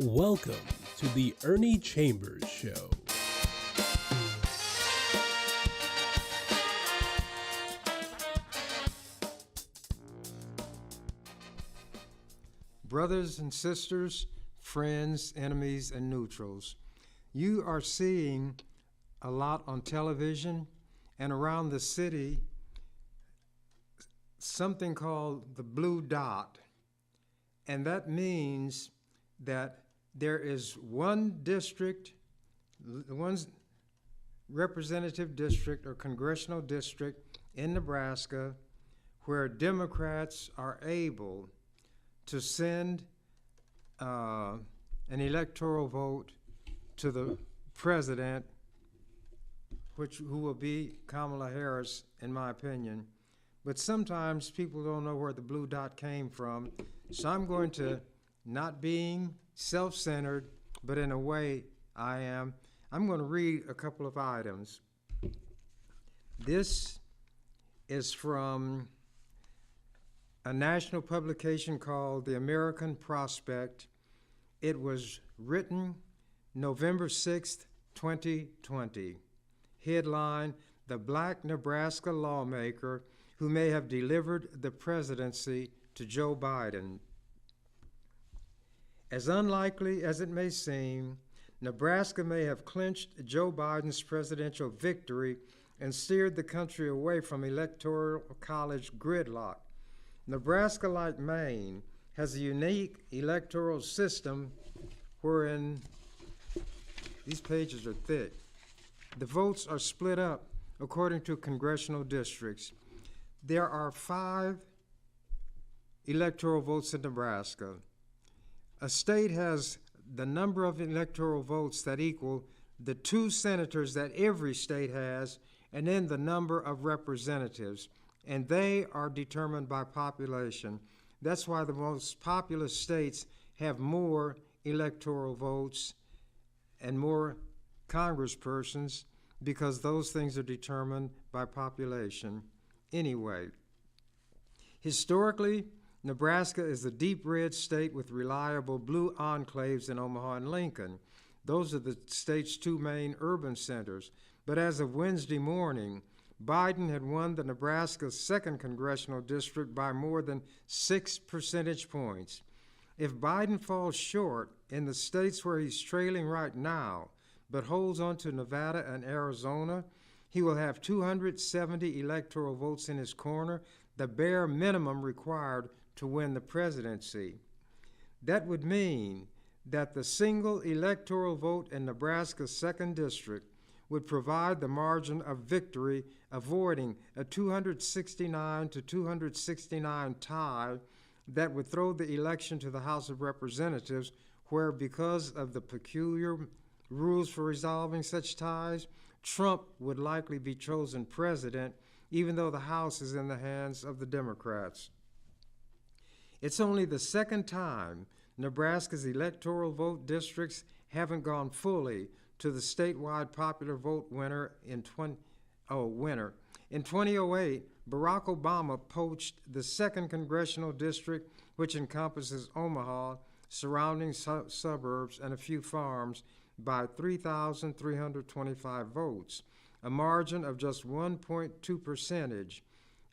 Welcome to the Ernie Chambers Show. Brothers and sisters, friends, enemies, and neutrals, you are seeing a lot on television and around the city something called the blue dot. And that means that there is one district, one representative district or congressional district in Nebraska where Democrats are able to send an electoral vote to the president, who will be Kamala Harris, in my opinion. But sometimes people don't know where the blue dot came from. So I'm going to, not being self-centered, but in a way I am, I'm going to read a couple of items. This is from a national publication called The American Prospect. It was written November 6th, 2020. Headline, "The Black Nebraska Lawmaker Who May Have Delivered the Presidency to Joe Biden." As unlikely as it may seem, Nebraska may have clinched Joe Biden's presidential victory and steered the country away from electoral college gridlock. Nebraska, like Maine, has a unique electoral system wherein, these pages are thick, the votes are split up according to congressional districts. There are 5 electoral votes in Nebraska. A state has the number of electoral votes that equal the 2 senators that every state has, and then the number of representatives. And they are determined by population. That's why the most populous states have more electoral votes and more congresspersons, because those things are determined by population. Anyway, historically, Nebraska is a deep red state with reliable blue enclaves in Omaha and Lincoln. Those are the state's 2 main urban centers. But as of Wednesday morning, Biden had won the Nebraska's 2nd congressional district by more than 6 percentage points. If Biden falls short in the states where he's trailing right now, but holds on to Nevada and Arizona, he will have 270 electoral votes in his corner, the bare minimum required to win the presidency. That would mean that the single electoral vote in Nebraska's 2nd district would provide the margin of victory, avoiding a 269 to 269 tie that would throw the election to the House of Representatives, where, because of the peculiar rules for resolving such ties, Trump would likely be chosen president, even though the House is in the hands of the Democrats. It's only the 2nd time Nebraska's electoral vote districts haven't gone fully to the statewide popular vote winner in 2008, Barack Obama poached the 2nd congressional district, which encompasses Omaha, surrounding suburbs, and a few farms, by 3,325 votes, a margin of just 1.2 percentage.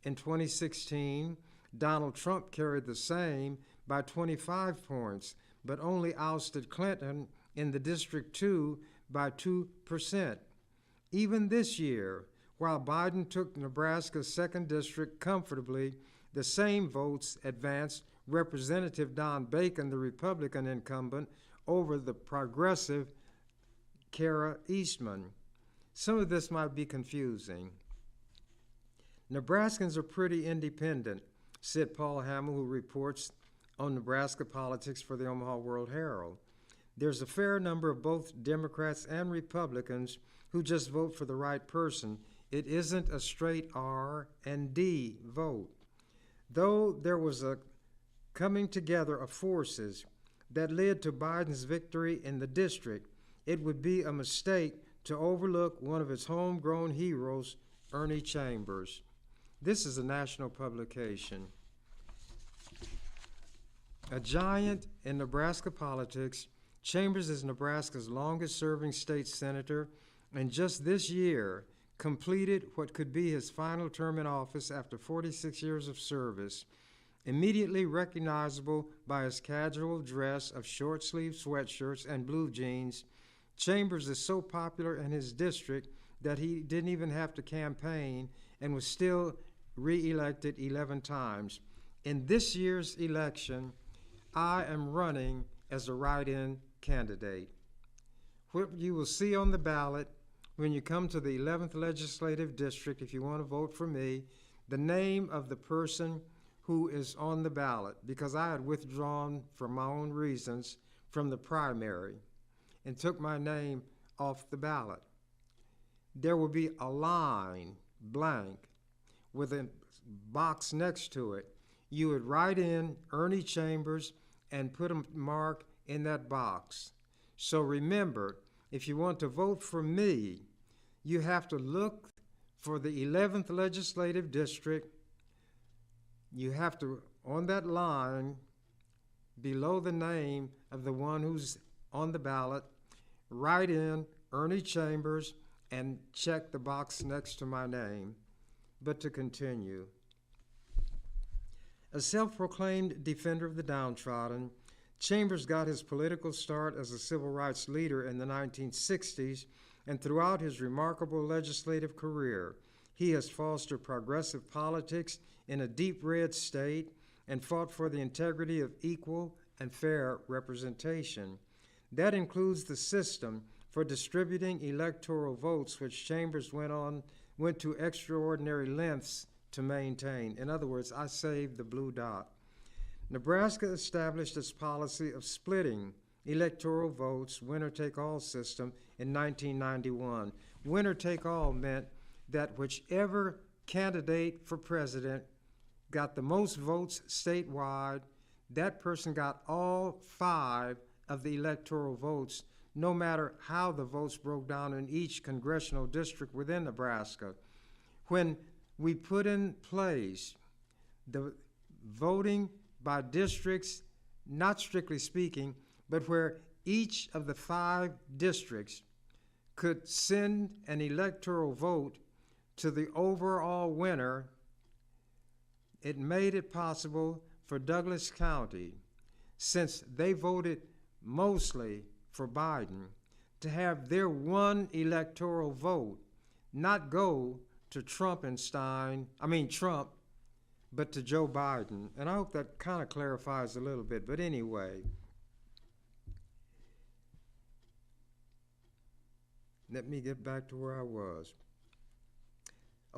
In 2016, Donald Trump carried the same by 25 points, but only ousted Clinton in the District 2 by 2%. Even this year, while Biden took Nebraska's 2nd district comfortably, the same votes advanced Representative Don Bacon, the Republican incumbent, over the progressive Kara Eastman. Some of this might be confusing. Nebraskans are pretty independent, said Paul Hamill, who reports on Nebraska politics for the Omaha World Herald. There's a fair number of both Democrats and Republicans who just vote for the right person. It isn't a straight R and D vote. Though there was a coming together of forces that led to Biden's victory in the district, it would be a mistake to overlook one of its homegrown heroes, Ernie Chambers. This is a national publication. A giant in Nebraska politics, Chambers is Nebraska's longest-serving state senator, and just this year completed what could be his final term in office after 46 years of service. Immediately recognizable by his casual dress of short-sleeved sweatshirts and blue jeans, Chambers is so popular in his district that he didn't even have to campaign and was still re-elected 11 times. In this year's election, I am running as a write-in candidate. What you will see on the ballot when you come to the 11th Legislative District, if you want to vote for me, the name of the person who is on the ballot, because I had withdrawn for my own reasons from the primary and took my name off the ballot. There will be a line blank with a box next to it. You would write in Ernie Chambers and put a mark in that box. So remember, if you want to vote for me, you have to look for the 11th Legislative District. You have to, on that line, below the name of the one who's on the ballot, write in Ernie Chambers and check the box next to my name. But to continue, a self-proclaimed defender of the downtrodden, Chambers got his political start as a civil rights leader in the 1960s, and throughout his remarkable legislative career, he has fostered progressive politics in a deep red state and fought for the integrity of equal and fair representation. That includes the system for distributing electoral votes, which Chambers went to extraordinary lengths to maintain. In other words, I saved the blue dot. Nebraska established its policy of splitting electoral votes, winner-take-all system, in 1991. Winner-take-all meant that whichever candidate for president got the most votes statewide, that person got all 5 of the electoral votes, no matter how the votes broke down in each congressional district within Nebraska. When we put in place the voting by districts, not strictly speaking, but where each of the 5 districts could send an electoral vote to the overall winner, it made it possible for Douglas County, since they voted mostly for Biden, to have their one electoral vote not go to Trump, but to Joe Biden. And I hope that kind of clarifies a little bit. But anyway, let me get back to where I was.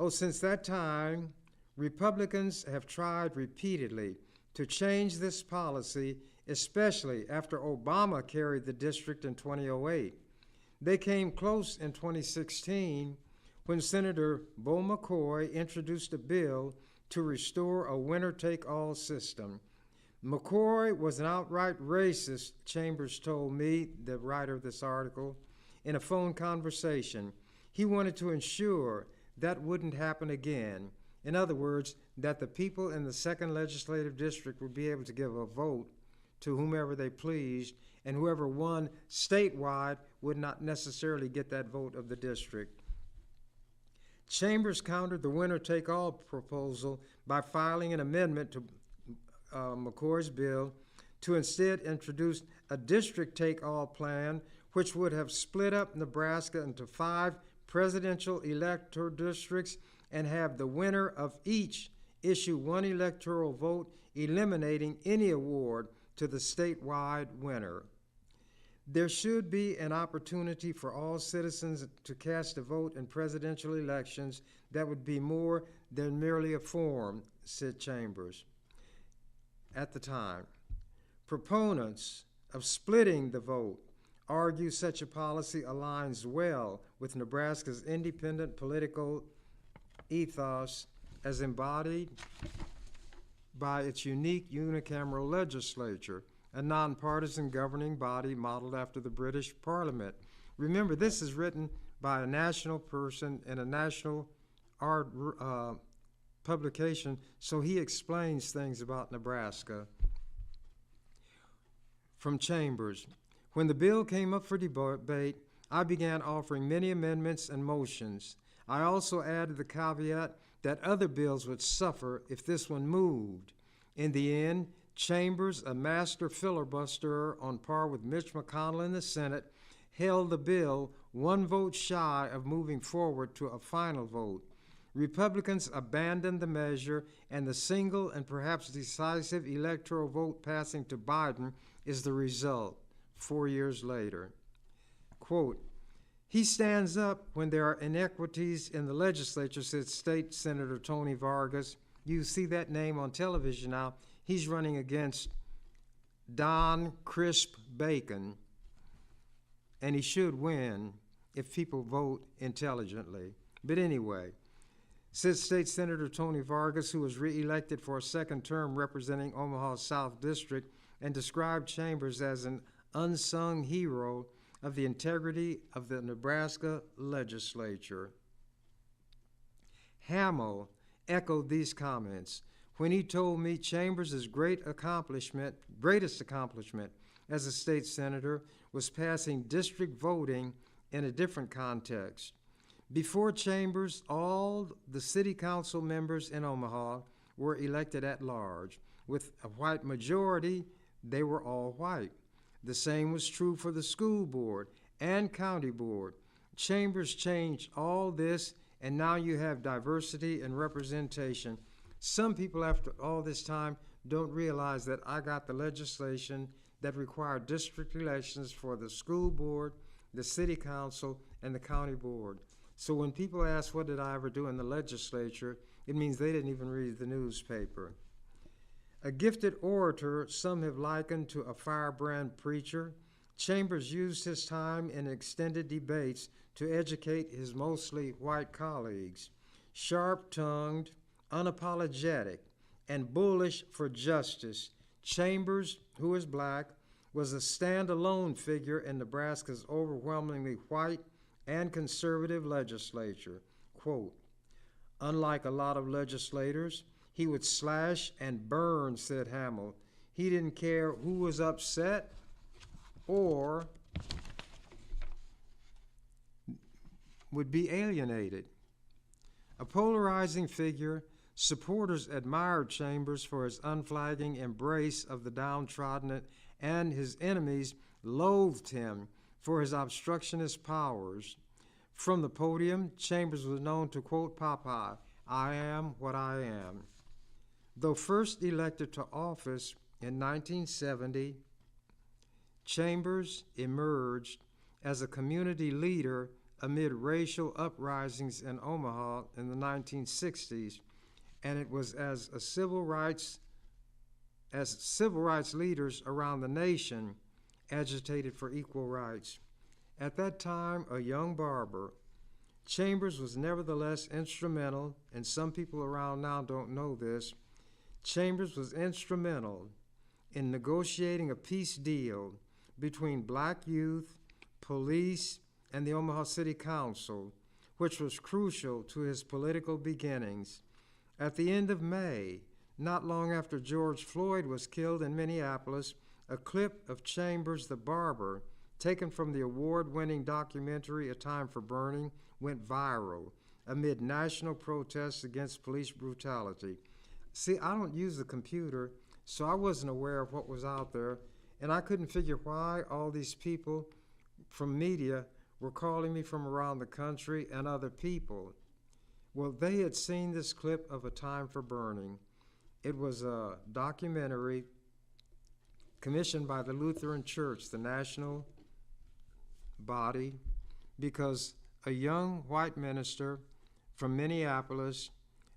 Since that time, Republicans have tried repeatedly to change this policy, especially after Obama carried the district in 2008. They came close in 2016 when Senator Bo McCoy introduced a bill to restore a winner-take-all system. McCoy was an outright racist, Chambers told me, the writer of this article, in a phone conversation. He wanted to ensure that wouldn't happen again. In other words, that the people in the 2nd Legislative District would be able to give a vote to whomever they pleased, and whoever won statewide would not necessarily get that vote of the district. Chambers countered the winner-take-all proposal by filing an amendment to McCoy's bill to instead introduce a district-take-all plan, which would have split up Nebraska into 5 presidential electoral districts and have the winner of each issue one electoral vote, eliminating any award to the statewide winner. There should be an opportunity for all citizens to cast a vote in presidential elections that would be more than merely a form, said Chambers at the time. Proponents of splitting the vote argue such a policy aligns well with Nebraska's independent political ethos as embodied by its unique unicameral legislature, a nonpartisan governing body modeled after the British Parliament. Remember, this is written by a national person in a national art publication, so he explains things about Nebraska. From Chambers, When the bill came up for debate, I began offering many amendments and motions. I also added the caveat that other bills would suffer if this one moved. In the end, Chambers, a master filibusterer on par with Mitch McConnell in the Senate, held the bill one vote shy of moving forward to a final vote. Republicans abandoned the measure, and the single and perhaps decisive electoral vote passing to Biden is the result 4 years later. Quote, "He stands up when there are inequities in the legislature," said State Senator Tony Vargas. You see that name on television now. He's running against Don Crisp Bacon, and he should win if people vote intelligently. But anyway, said State Senator Tony Vargas, who was reelected for a second term representing Omaha's South District, and described Chambers as an unsung hero of the integrity of the Nebraska legislature. Hamill echoed these comments when he told me Chambers' greatest accomplishment as a state senator was passing district voting in a different context. Before Chambers, all the city council members in Omaha were elected at large. With a white majority, they were all white. The same was true for the school board and county board. Chambers changed all this, and now you have diversity and representation. Some people, after all this time, don't realize that I got the legislation that required district elections for the school board, the city council, and the county board. So when people ask, what did I ever do in the legislature, it means they didn't even read the newspaper. A gifted orator, some have likened to a firebrand preacher, Chambers used his time in extended debates to educate his mostly white colleagues. Sharp-tongued, unapologetic, and bullish for justice, Chambers, who is black, was a stand-alone figure in Nebraska's overwhelmingly white and conservative legislature. Quote, "Unlike a lot of legislators, he would slash and burn," said Hamill. He didn't care who was upset or would be alienated. A polarizing figure, supporters admired Chambers for his unflagging embrace of the downtrodden, and his enemies loathed him for his obstructionist powers. From the podium, Chambers was known to quote Popeye, "I am what I am." Though first elected to office in 1970, Chambers emerged as a community leader amid racial uprisings in Omaha in the 1960s, and it was as civil rights leaders around the nation agitated for equal rights. At that time, a young barber, Chambers was nevertheless instrumental, and some people around now don't know this. Chambers was instrumental in negotiating a peace deal between black youth, police, and the Omaha City Council, which was crucial to his political beginnings. At the end of May, not long after George Floyd was killed in Minneapolis, a clip of Chambers the barber, taken from the award-winning documentary A Time for Burning, went viral amid national protests against police brutality. See, I don't use the computer, so I wasn't aware of what was out there, and I couldn't figure why all these people from media were calling me from around the country and other people. Well, they had seen this clip of A Time for Burning. It was a documentary commissioned by the Lutheran Church, the national body, because a young white minister from Minneapolis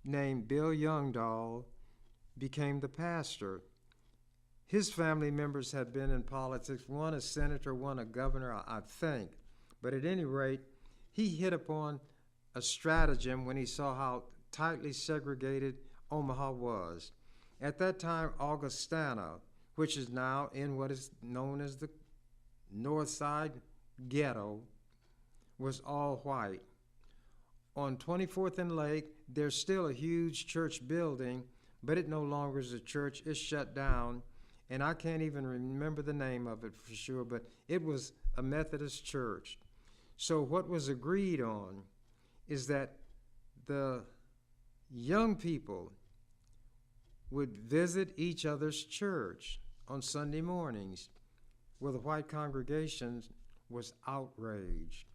named Bill Youngdahl became the pastor. His family members had been in politics, one a senator, one a governor, I think. But at any rate, he hit upon a stratagem when he saw how tightly segregated Omaha was. At that time, Augustana, which is now in what is known as the North Side Ghetto, was all white. On 24th and Lake, there's still a huge church building, but it no longer is a church. It's shut down. and I can't even remember the name of it for sure, but it was a Methodist church. So what was agreed on is that the young people would visit each other's church on Sunday mornings. Well, the white congregation was outraged.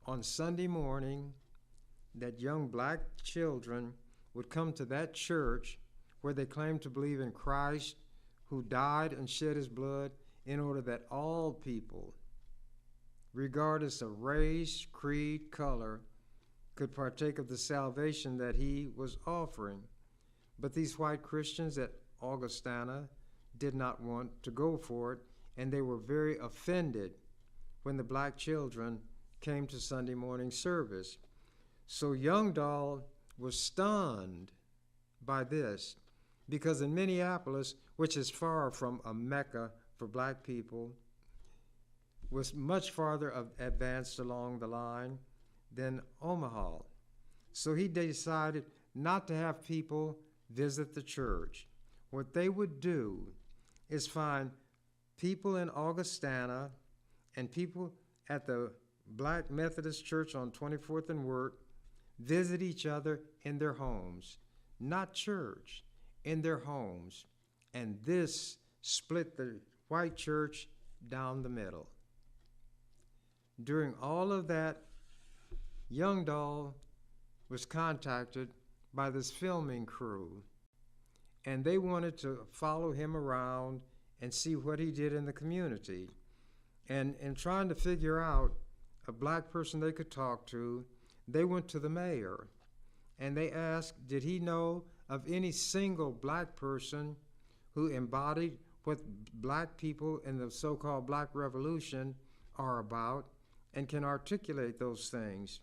On Sunday morning, that young black children would come to that church where they claimed to believe in Christ, who died and shed his blood in order that all people, regardless of race, creed, color, could partake of the salvation that he was offering. But these white Christians at Augustana did not want to go for it, and they were very offended when the black children came to Sunday morning service. So Young Dahl was stunned by this, because in Minneapolis, which is far from a mecca for black people, was much farther advanced along the line than Omaha. So he decided not to have people visit the church. What they would do is find people in Augustana and people at the Black Methodist Church on 24th and Wirt visit each other in their homes, not church, in their homes. And this split the white church down the middle. During all of that, Young Dahl was contacted by this filming crew, and they wanted to follow him around and see what he did in the community. And in trying to figure out a black person they could talk to, they went to the mayor and they asked, did he know of any single black person who embodied what black people in the so-called Black Revolution are about and can articulate those things?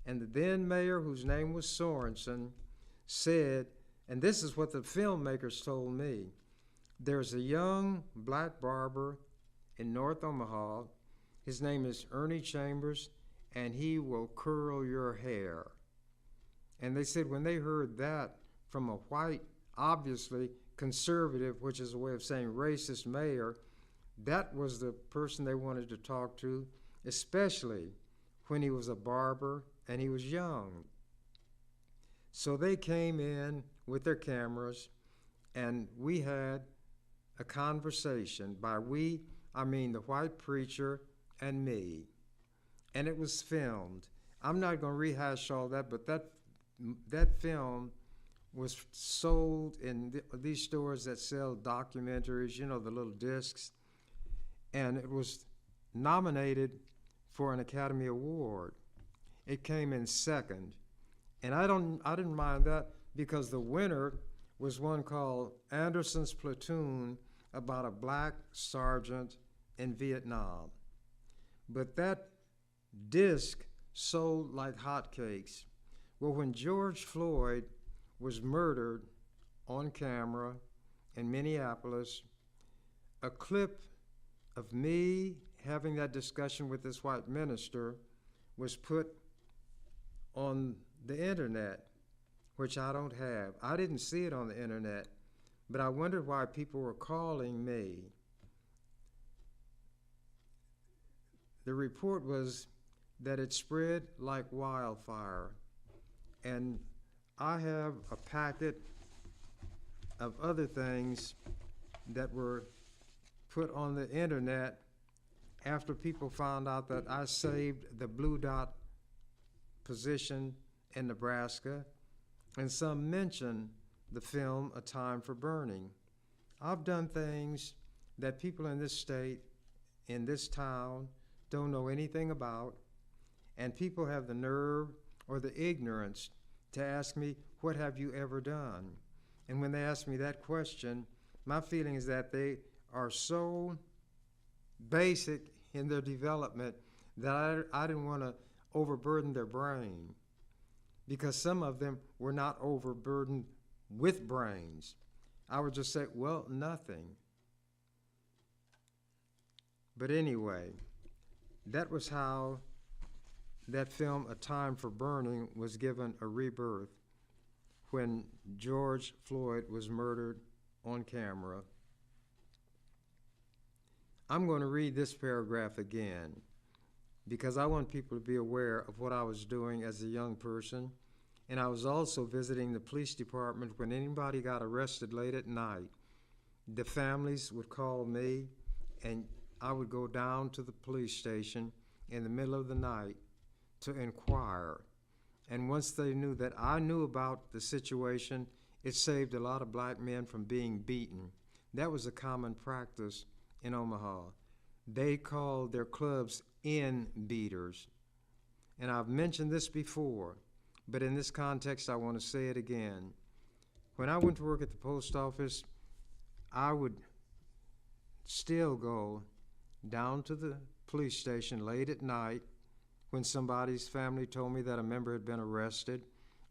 And the then mayor, whose name was Sorensen, said, and this is what the filmmakers told me, there's a young black barber in North Omaha. His name is Ernie Chambers, and he will curl your hair. And they said when they heard that from a white, obviously conservative, which is a way of saying racist mayor, that was the person they wanted to talk to, especially when he was a barber and he was young. So they came in with their cameras, and we had a conversation. By we, I mean the white preacher and me. And it was filmed. I'm not going to rehash all that, but that film was sold in these stores that sell documentaries, you know, the little discs. And it was nominated for an Academy Award. It came in second. And I didn't mind that, because the winner was one called Anderson's Platoon, about a black sergeant in Vietnam. But that disc sold like hotcakes. Well, when George Floyd was murdered on camera in Minneapolis, a clip of me having that discussion with this white minister was put on the internet, which I don't have. I didn't see it on the internet, but I wondered why people were calling me. The report was that it spread like wildfire, and I have a packet of other things that were put on the internet after people found out that I saved the blue dot position in Nebraska, and some mention the film A Time for Burning. I've done things that people in this state, in this town, don't know anything about, and people have the nerve or the ignorance to ask me, what have you ever done? And when they ask me that question, my feeling is that they are so basic in their development that I didn't want to overburden their brain, because some of them were not overburdened with brains. I would just say, well, nothing. But anyway, that was how that film, A Time for Burning, was given a rebirth when George Floyd was murdered on camera. I'm going to read this paragraph again because I want people to be aware of what I was doing as a young person. And I was also visiting the police department when anybody got arrested late at night. The families would call me, and I would go down to the police station in the middle of the night to inquire. And once they knew that I knew about the situation, it saved a lot of black men from being beaten. That was a common practice in Omaha. They called their clubs in beaters. And I've mentioned this before, but in this context, I want to say it again. When I went to work at the post office, I would still go down to the police station late at night when somebody's family told me that a member had been arrested,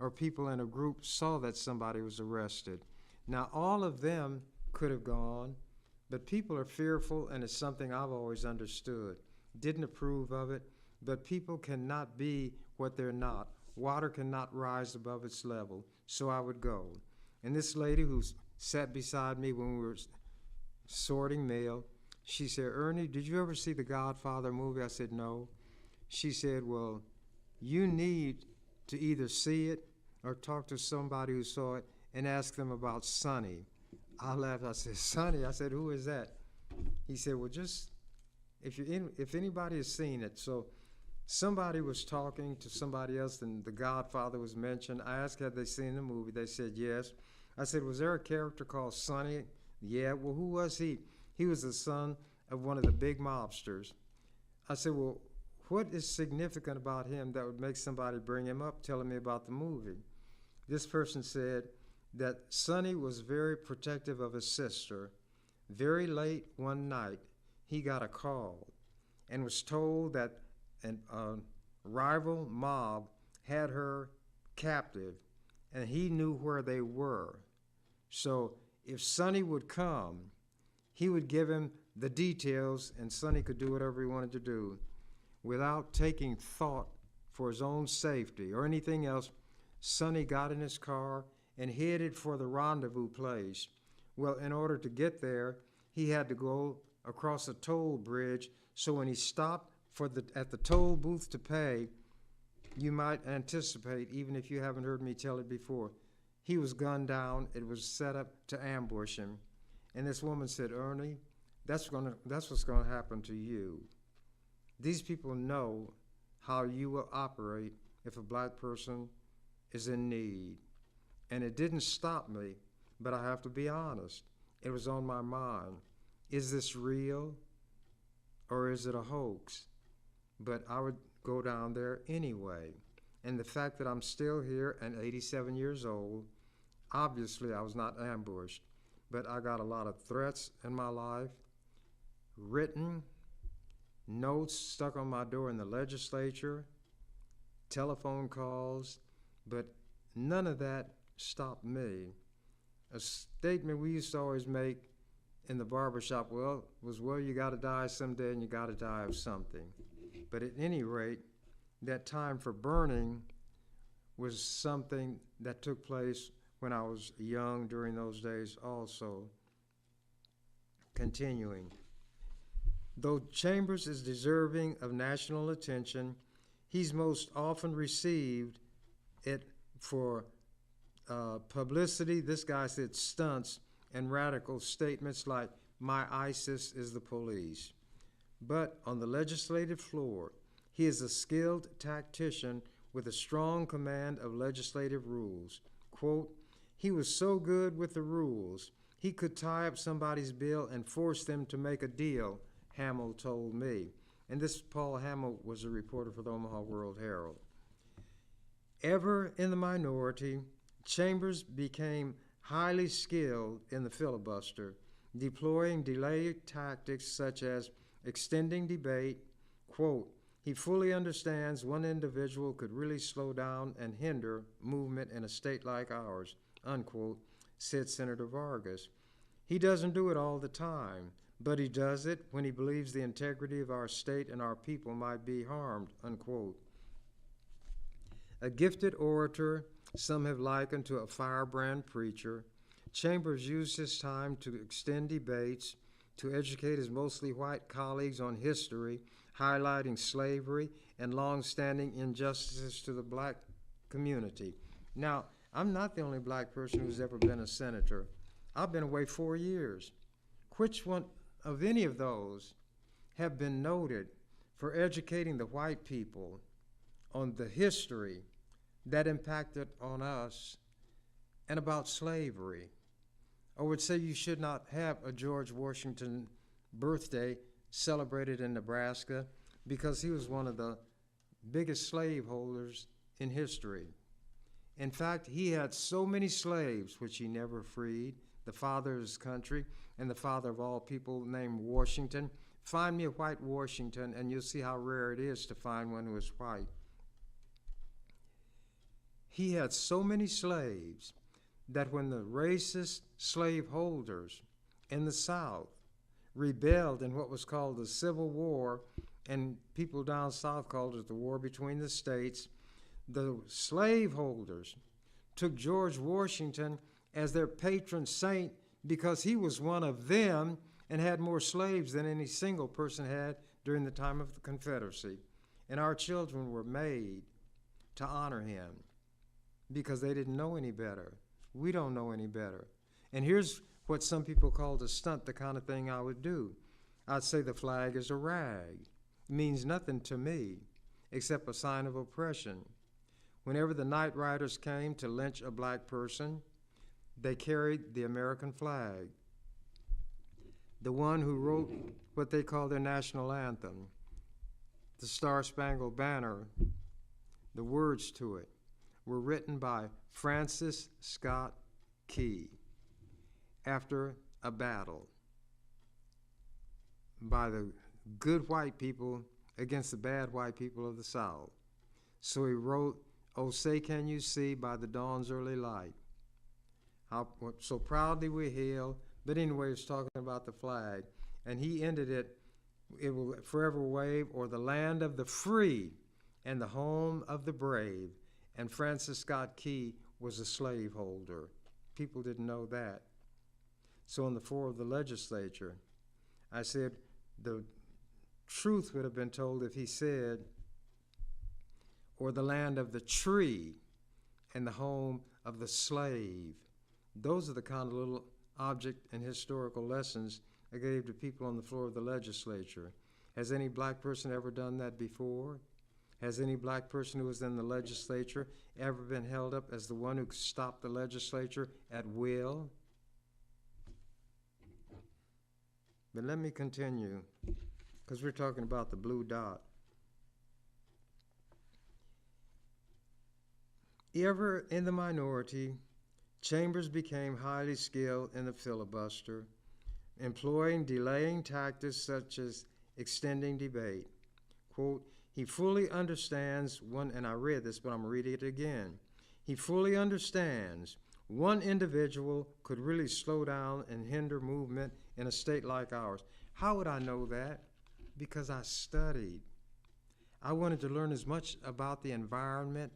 or people in a group saw that somebody was arrested. Now, all of them could have gone, but people are fearful, and it's something I've always understood. Didn't approve of it, but people cannot be what they're not. Water cannot rise above its level, so I would go. And this lady who sat beside me when we were sorting mail, she said, "Ernie, did you ever see the Godfather movie?" I said, "No." She said, "Well, you need to either see it or talk to somebody who saw it and ask them about Sonny." I laughed. I said, "Sonny?" I said, "Who is that?" He said, "Well, just if anybody has seen it." So somebody was talking to somebody else, and the Godfather was mentioned. I asked, had they seen the movie? They said yes. I said, "Was there a character called Sonny?" "Yeah." "Well, who was he?" "He was the son of one of the big mobsters." I said, "Well, what is significant about him that would make somebody bring him up telling me about the movie?" This person said that Sonny was very protective of his sister. Very late one night, he got a call and was told that a rival mob had her captive, and he knew where they were. So if Sonny would come, he would give him the details, and Sonny could do whatever he wanted to do. Without taking thought for his own safety or anything else, Sonny got in his car and headed for the rendezvous place. Well, in order to get there, he had to go across a toll bridge, so when he stopped at the toll booth to pay, you might anticipate, even if you haven't heard me tell it before, he was gunned down. It was set up to ambush him. And this woman said, "Ernie, that's what's going to happen to you." These people know how you will operate if a black person is in need. And it didn't stop me, but I have to be honest. It was on my mind. Is this real or is it a hoax? But I would go down there anyway. And the fact that I'm still here and 87 years old, obviously I was not ambushed, but I got a lot of threats in my life, written, notes stuck on my door in the legislature, telephone calls, but none of that stopped me. A statement we used to always make in the barbershop was, you got to die someday and you got to die of something. But at any rate, that time for burning was something that took place when I was young during those days also. Continuing. Though Chambers is deserving of national attention, he's most often received it for publicity. This guy said stunts and radical statements like, "My ISIS is the police." But on the legislative floor, he is a skilled tactician with a strong command of legislative rules. Quote, "He was so good with the rules, he could tie up somebody's bill and force them to make a deal," Hamill told me. And this Paul Hamill was a reporter for the Omaha World-Herald. Ever in the minority, Chambers became highly skilled in the filibuster, deploying delay tactics such as extending debate. Quote, "He fully understands one individual could really slow down and hinder movement in a state like ours," unquote, said Senator Vargas. "He doesn't do it all the time, but he does it when he believes the integrity of our state and our people might be harmed," unquote. A gifted orator, some have likened to a firebrand preacher, Chambers used his time to extend debates, to educate his mostly white colleagues on history, highlighting slavery and long-standing injustices to the black community. Now, I'm not the only black person who's ever been a senator. I've been away 4 years. Which one of any of those have been noted for educating the white people on the history that impacted on us and about slavery? I would say you should not have a George Washington birthday celebrated in Nebraska because he was one of the biggest slaveholders in history. In fact, he had so many slaves which he never freed, the father of his country and the father of all people named Washington. Find me a white Washington and you'll see how rare it is to find one who is white. He had so many slaves that when the racist slaveholders in the South rebelled in what was called the Civil War, and people down south called it the war between the states, the slaveholders took George Washington as their patron saint because he was one of them and had more slaves than any single person had during the time of the Confederacy. And our children were made to honor him because they didn't know any better. We don't know any better. And here's what some people call a stunt, the kind of thing I would do. I'd say the flag is a rag. It means nothing to me except a sign of oppression. Whenever the night riders came to lynch a black person, they carried the American flag, the one who wrote what they call their national anthem, the Star-Spangled Banner. The words to it were written by Francis Scott Key after a battle by the good white people against the bad white people of the South. So he wrote, "Oh, say can you see by the dawn's early light, how so proudly we hail," but anyway, it's talking about the flag. And he ended it, "It will forever wave o'er the land of the free and the home of the brave." And Francis Scott Key was a slaveholder. People didn't know that. So on the floor of the legislature, I said the truth would have been told if he said, "or the land of the tree and the home of the slave." Those are the kind of little object and historical lessons I gave to people on the floor of the legislature. Has any black person ever done that before? Has any black person who was in the legislature ever been held up as the one who stopped the legislature at will? But let me continue, because we're talking about the blue dot. Ever in the minority, Chambers became highly skilled in the filibuster, employing delaying tactics such as extending debate. Quote, "He fully understands one," and I read this, but I'm reading it again. "He fully understands one individual could really slow down and hinder movement in a state like ours." How would I know that? Because I studied. I wanted to learn as much about the environment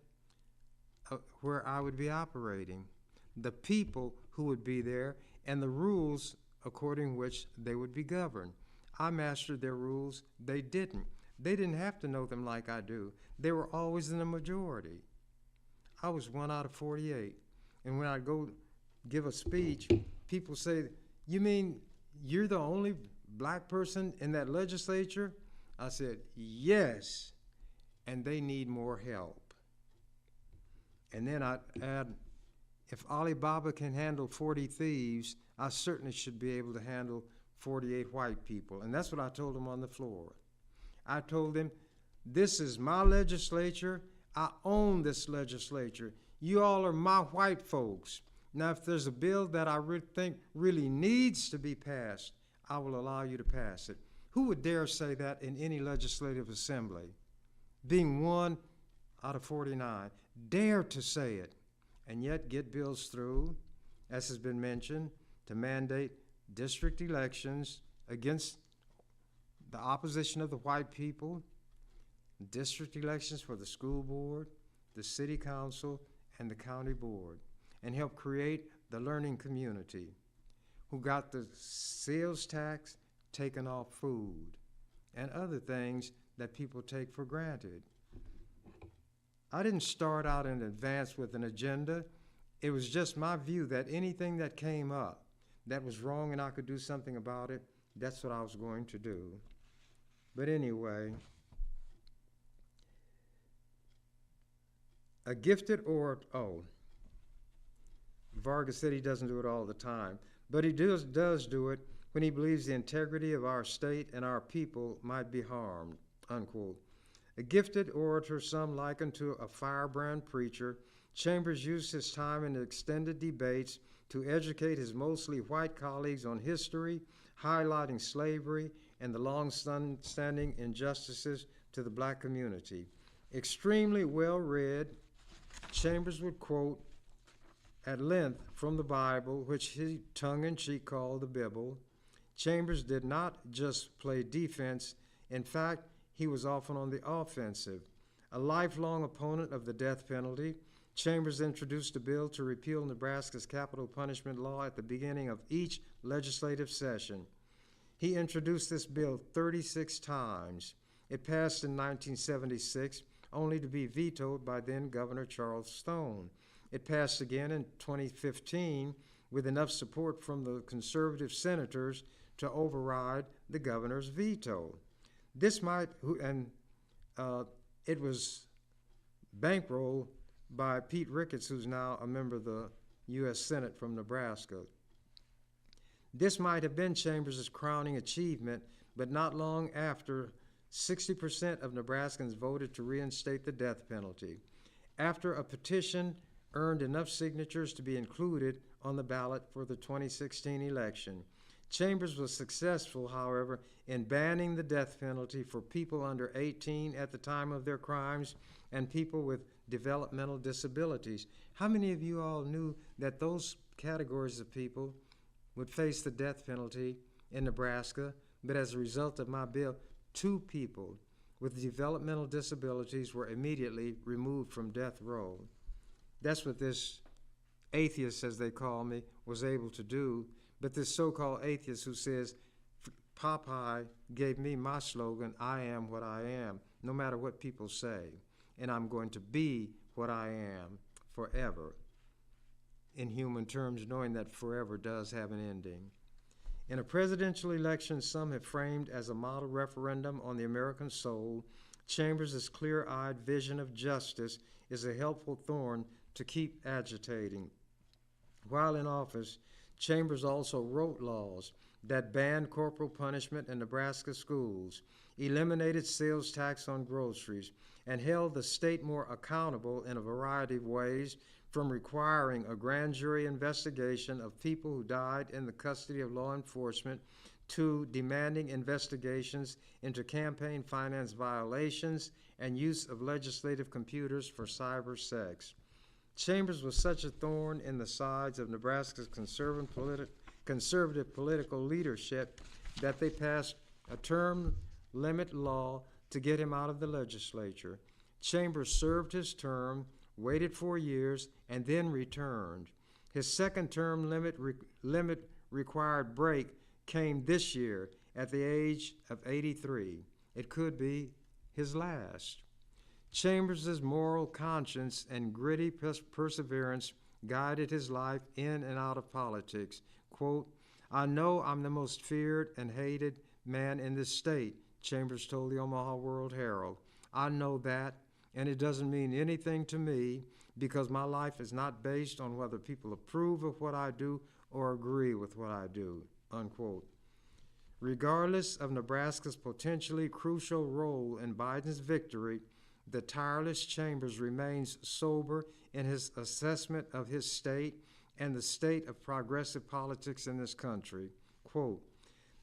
where I would be operating, the people who would be there, and the rules according which they would be governed. I mastered their rules. They didn't. They didn't have to know them like I do. They were always in the majority. I was 1 out of 48. And when I go give a speech, people say, "You mean you're the only black person in that legislature?" I said, "Yes, and they need more help." And then I add, if Alibaba can handle 40 thieves, I certainly should be able to handle 48 white people. And that's what I told them on the floor. I told them, "This is my legislature. I own this legislature. You all are my white folks. Now, if there's a bill that I think really needs to be passed, I will allow you to pass it." Who would dare say that in any legislative assembly? Being 1 out of 49, dare to say it, and yet get bills through, as has been mentioned, to mandate district elections against the opposition of the white people, district elections for the school board, the city council, and the county board, and help create the learning community who got the sales tax taken off food and other things that people take for granted. I didn't start out in advance with an agenda. It was just my view that anything that came up that was wrong and I could do something about it, that's what I was going to do. But anyway, a gifted orator, Vargas said he doesn't do it all the time, but he does do it when he believes the integrity of our state and our people might be harmed, unquote. A gifted orator, some liken to a firebrand preacher, Chambers used his time in extended debates to educate his mostly white colleagues on history, highlighting slavery and the long-standing injustices to the black community. Extremely well-read, Chambers would quote at length from the Bible, which he tongue-in-cheek called the Bible. Chambers did not just play defense. In fact, he was often on the offensive. A lifelong opponent of the death penalty, Chambers introduced a bill to repeal Nebraska's capital punishment law at the beginning of each legislative session. He introduced this bill 36 times. It passed in 1976, only to be vetoed by then Governor Charles Stone. It passed again in 2015 with enough support from the conservative senators to override the governor's veto. It was bankrolled by Pete Ricketts, who's now a member of the U.S. Senate from Nebraska. This might have been Chambers' crowning achievement, but not long after, 60% of Nebraskans voted to reinstate the death penalty. After a petition earned enough signatures to be included on the ballot for the 2016 election. Chambers was successful, however, in banning the death penalty for people under 18 at the time of their crimes and people with developmental disabilities. How many of you all knew that those categories of people would face the death penalty in Nebraska, but as a result of my bill, 2 people with developmental disabilities were immediately removed from death row? That's what this atheist, as they call me, was able to do. But this so-called atheist who says, Popeye gave me my slogan, I am what I am, no matter what people say, and I'm going to be what I am forever, in human terms, knowing that forever does have an ending. In a presidential election some have framed as a model referendum on the American soul, Chambers' clear-eyed vision of justice is a helpful thorn to keep agitating. While in office, Chambers also wrote laws that banned corporal punishment in Nebraska schools, eliminated sales tax on groceries, and held the state more accountable in a variety of ways, from requiring a grand jury investigation of people who died in the custody of law enforcement to demanding investigations into campaign finance violations and use of legislative computers for cyber sex. Chambers was such a thorn in the sides of Nebraska's conservative political leadership that they passed a term limit law to get him out of the legislature. Chambers served his term, waited 4 years, and then returned. His second term limit required break came this year at the age of 83. It could be his last. Chambers' moral conscience and gritty perseverance guided his life in and out of politics. Quote, I know I'm the most feared and hated man in this state, Chambers told the Omaha World Herald. I know that, and it doesn't mean anything to me because my life is not based on whether people approve of what I do or agree with what I do, unquote. Regardless of Nebraska's potentially crucial role in Biden's victory, the tireless Chambers remains sober in his assessment of his state and the state of progressive politics in this country. Quote,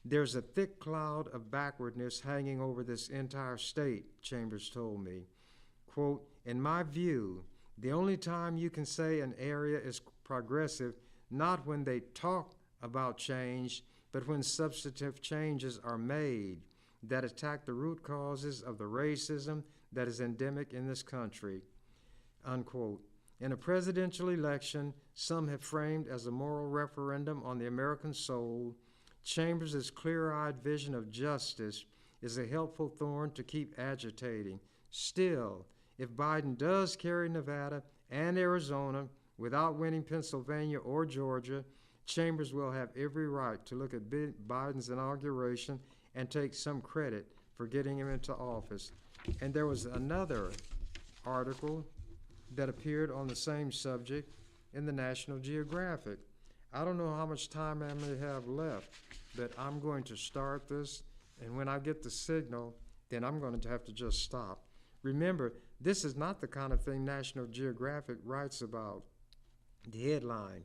there's a thick cloud of backwardness hanging over this entire state, Chambers told me. Quote, in my view, the only time you can say an area is progressive, not when they talk about change, but when substantive changes are made that attack the root causes of the racism that is endemic in this country, unquote. In a presidential election some have framed as a moral referendum on the American soul, Chambers' clear-eyed vision of justice is a helpful thorn to keep agitating. Still, if Biden does carry Nevada and Arizona without winning Pennsylvania or Georgia, Chambers will have every right to look at Biden's inauguration and take some credit for getting him into office. And there was another article that appeared on the same subject in the National Geographic. I don't know how much time I may have left, but I'm going to start this, and when I get the signal, then I'm going to have to just stop. Remember, this is not the kind of thing National Geographic writes about. The headline,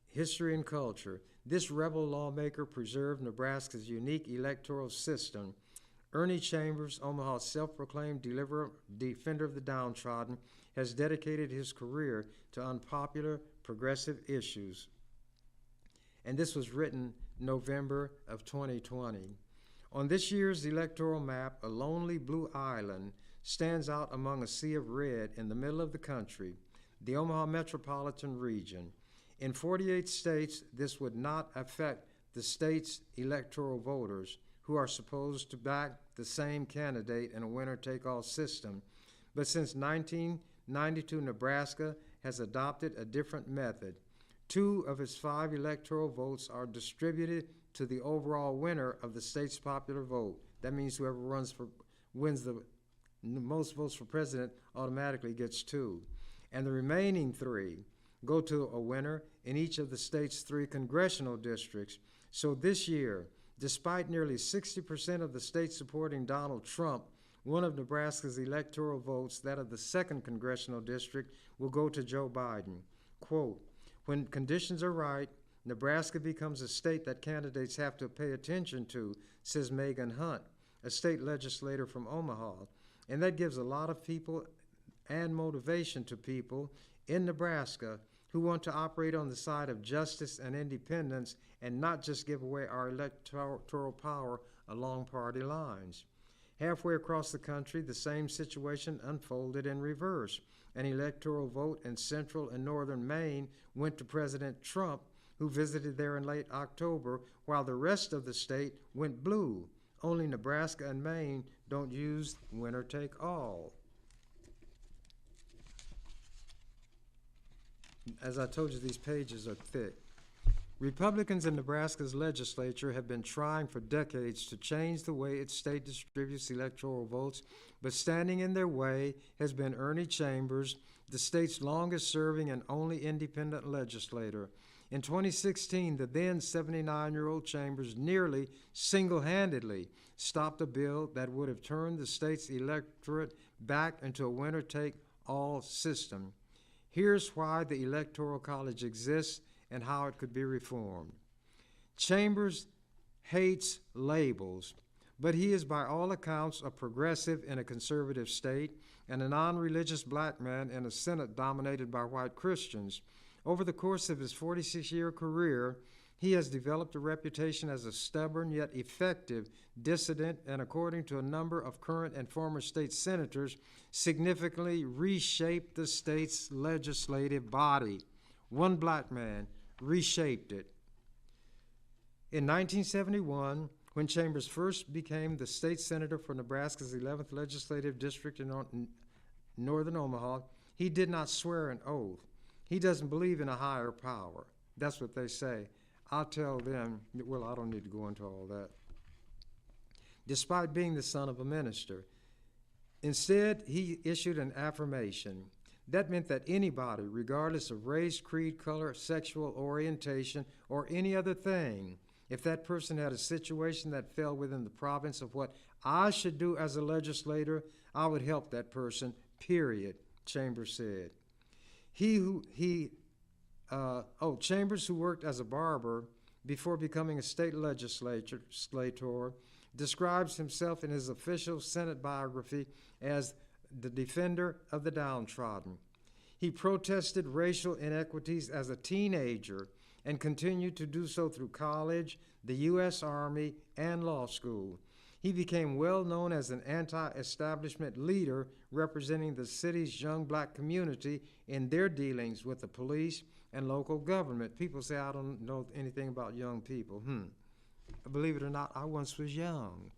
History and Culture. This rebel lawmaker preserved Nebraska's unique electoral system. Ernie Chambers, Omaha's self-proclaimed defender of the downtrodden, has dedicated his career to unpopular progressive issues. And this was written November of 2020. On this year's electoral map, a lonely blue island stands out among a sea of red in the middle of the country, the Omaha metropolitan region. In 48 states, this would not affect the state's electoral voters, who are supposed to back the same candidate in a winner-take-all system. But since 1992, Nebraska has adopted a different method. 2 of its 5 electoral votes are distributed to the overall winner of the state's popular vote. That means whoever wins the most votes for president automatically gets 2. And the remaining 3 go to a winner in each of the state's 3 congressional districts. So this year, despite nearly 60% of the states supporting Donald Trump, one of Nebraska's electoral votes, that of the 2nd congressional district, will go to Joe Biden. Quote, when conditions are right, Nebraska becomes a state that candidates have to pay attention to, says Megan Hunt, a state legislator from Omaha. And that gives a lot of people and motivation to people in Nebraska who want to operate on the side of justice and independence and not just give away our electoral power along party lines. Halfway across the country, the same situation unfolded in reverse. An electoral vote in central and northern Maine went to President Trump, who visited there in late October, while the rest of the state went blue. Only Nebraska and Maine don't use winner take all. As I told you, these pages are thick. Republicans in Nebraska's legislature have been trying for decades to change the way its state distributes electoral votes, but standing in their way has been Ernie Chambers, the state's longest-serving and only independent legislator. In 2016, the then 79-year-old Chambers nearly single-handedly stopped a bill that would have turned the state's electorate back into a winner-take-all system. Here's why the Electoral College exists and how it could be reformed. Chambers hates labels, but he is by all accounts a progressive in a conservative state and a non-religious black man in a Senate dominated by white Christians. Over the course of his 46-year career, he has developed a reputation as a stubborn yet effective dissident, and according to a number of current and former state senators, significantly reshaped the state's legislative body. One black man reshaped it. In 1971, when Chambers first became the state senator for Nebraska's 11th legislative district in northern Omaha, he did not swear an oath. He doesn't believe in a higher power. That's what they say. I'll tell them, well, I don't need to go into all that. Despite being the son of a minister, instead, he issued an affirmation. That meant that anybody, regardless of race, creed, color, sexual orientation, or any other thing, if that person had a situation that fell within the province of what I should do as a legislator, I would help that person, period, Chambers said. Chambers, who worked as a barber before becoming a state legislator, describes himself in his official Senate biography as the defender of the downtrodden. He protested racial inequities as a teenager and continued to do so through college, the U.S. Army, and law school. He became well known as an anti-establishment leader representing the city's young black community in their dealings with the police and local government. People say, I don't know anything about young people. believe it or not, I once was young.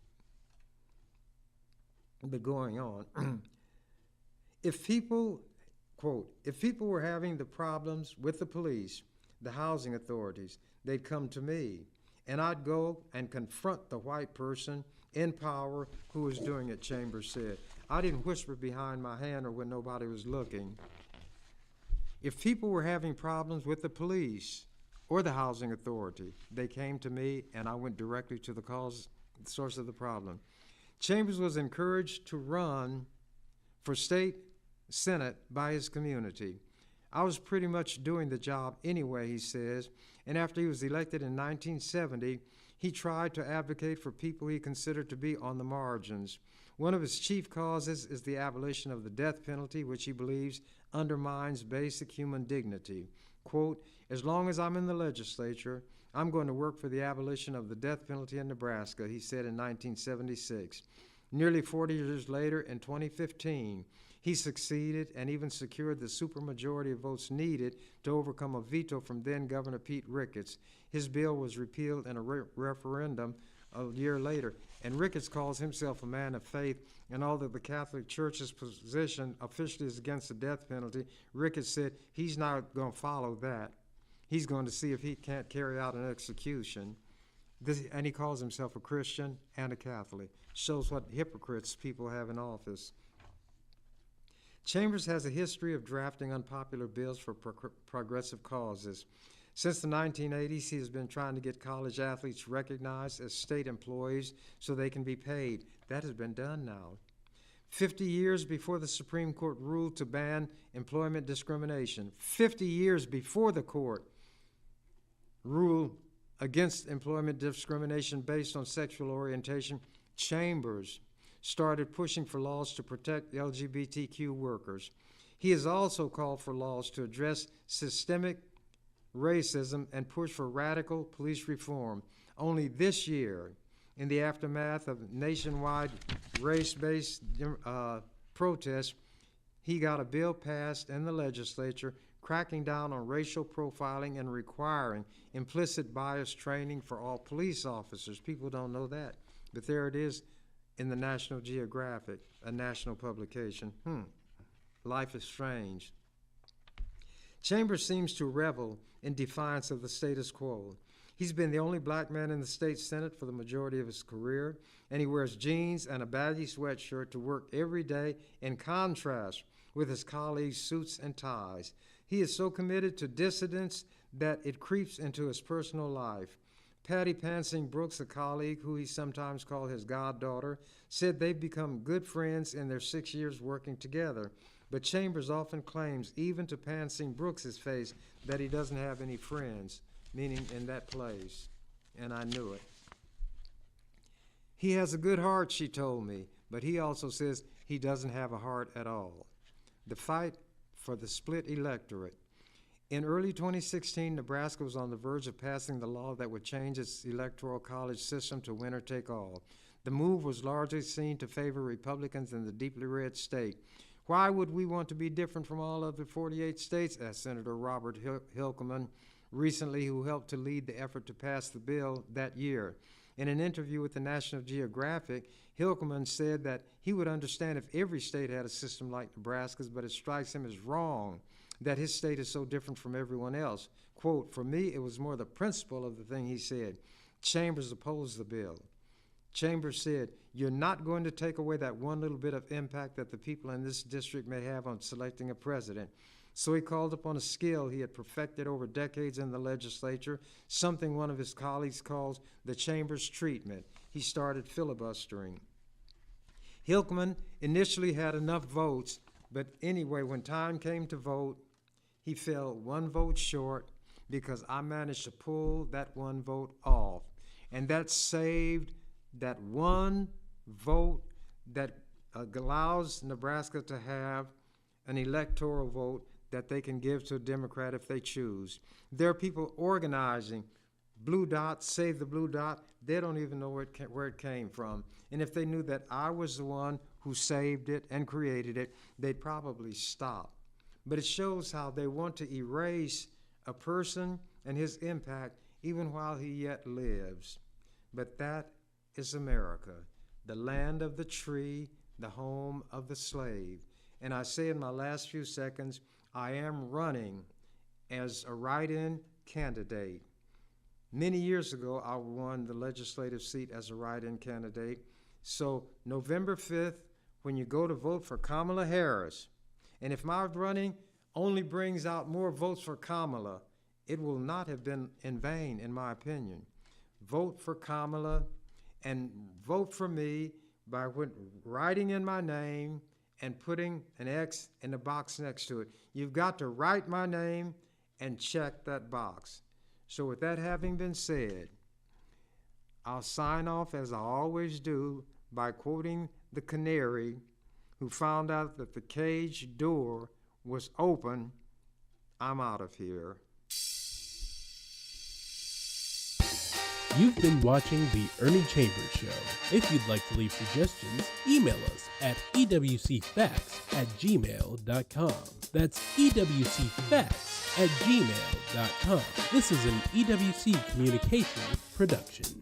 But going on, if people, quote, if people were having the problems with the police, the housing authorities, they'd come to me, and I'd go and confront the white person in power who was doing it, Chambers said. I didn't whisper behind my hand or when nobody was looking. If people were having problems with the police or the housing authority, they came to me, and I went directly to the source of the problem. Chambers was encouraged to run for state senate by his community. I was pretty much doing the job anyway, he says, and after he was elected in 1970, he tried to advocate for people he considered to be on the margins. One of his chief causes is the abolition of the death penalty, which he believes undermines basic human dignity. Quote, as long as I'm in the legislature, I'm going to work for the abolition of the death penalty in Nebraska, he said in 1976. Nearly 40 years later, in 2015, he succeeded and even secured the supermajority of votes needed to overcome a veto from then-Governor Pete Ricketts. His bill was repealed in a referendum a year later, and Ricketts calls himself a man of faith, and although the Catholic Church's position officially is against the death penalty, Ricketts said he's not going to follow that. He's going to see if he can't carry out an execution. And he calls himself a Christian and a Catholic. Shows what hypocrites people have in office. Chambers has a history of drafting unpopular bills for progressive causes. Since the 1980s, he has been trying to get college athletes recognized as state employees so they can be paid. That has been done now. 50 years before the Supreme Court ruled to ban employment discrimination, 50 years before the court ruled against employment discrimination based on sexual orientation, Chambers started pushing for laws to protect LGBTQ workers. He has also called for laws to address systemic racism and push for radical police reform. Only this year, in the aftermath of nationwide race-based protests, he got a bill passed in the legislature cracking down on racial profiling and requiring implicit bias training for all police officers. People don't know that, but there it is in the National Geographic, a national publication. Life is strange. Chambers seems to revel in defiance of the status quo. He's been the only black man in the state Senate for the majority of his career, and he wears jeans and a baggy sweatshirt to work every day, in contrast with his colleagues' suits and ties. He is so committed to dissidence that it creeps into his personal life. Patty Pansing Brooks, a colleague who he sometimes called his goddaughter, said they've become good friends in their 6 years working together. But Chambers often claims, even to Pansing Brooks' face, that he doesn't have any friends, meaning in that place. And I knew it. He has a good heart, she told me, but he also says he doesn't have a heart at all. The fight for the split electorate. In early 2016, Nebraska was on the verge of passing the law that would change its electoral college system to winner take all. The move was largely seen to favor Republicans in the deeply red state. Why would we want to be different from all other 48 states, asked Senator Robert Hilkeman recently, who helped to lead the effort to pass the bill that year. In an interview with the National Geographic, Hilkeman said that he would understand if every state had a system like Nebraska's, but it strikes him as wrong that his state is so different from everyone else. Quote, for me, it was more the principle of the thing, he said. Chambers opposed the bill. Chambers said, you're not going to take away that one little bit of impact that the people in this district may have on selecting a president. So he called upon a skill he had perfected over decades in the legislature, something one of his colleagues calls the Chambers treatment. He started filibustering. Hilkeman initially had enough votes, but anyway, when time came to vote, he fell one vote short because I managed to pull that one vote off. And that saved that one vote that allows Nebraska to have an electoral vote that they can give to a Democrat if they choose. There are people organizing, blue dot, save the blue dot. They don't even know where it came from. And if they knew that I was the one who saved it and created it, they'd probably stop. But it shows how they want to erase a person and his impact even while he yet lives. but that is America, the land of the tree, the home of the slave. And I say in my last few seconds, I am running as a write-in candidate. Many years ago, I won the legislative seat as a write-in candidate. So November 5th, when you go to vote for Kamala Harris, and if my running only brings out more votes for Kamala, it will not have been in vain, in my opinion. Vote for Kamala and vote for me by writing in my name and putting an X in the box next to it. You've got to write my name and check that box. So with that having been said, I'll sign off as I always do by quoting the canary who found out that the cage door was open. I'm out of here. You've been watching The Ernie Chambers Show. If you'd like to leave suggestions, email us at ewcfacts@gmail.com. That's ewcfacts@gmail.com. This is an EWC Communications production.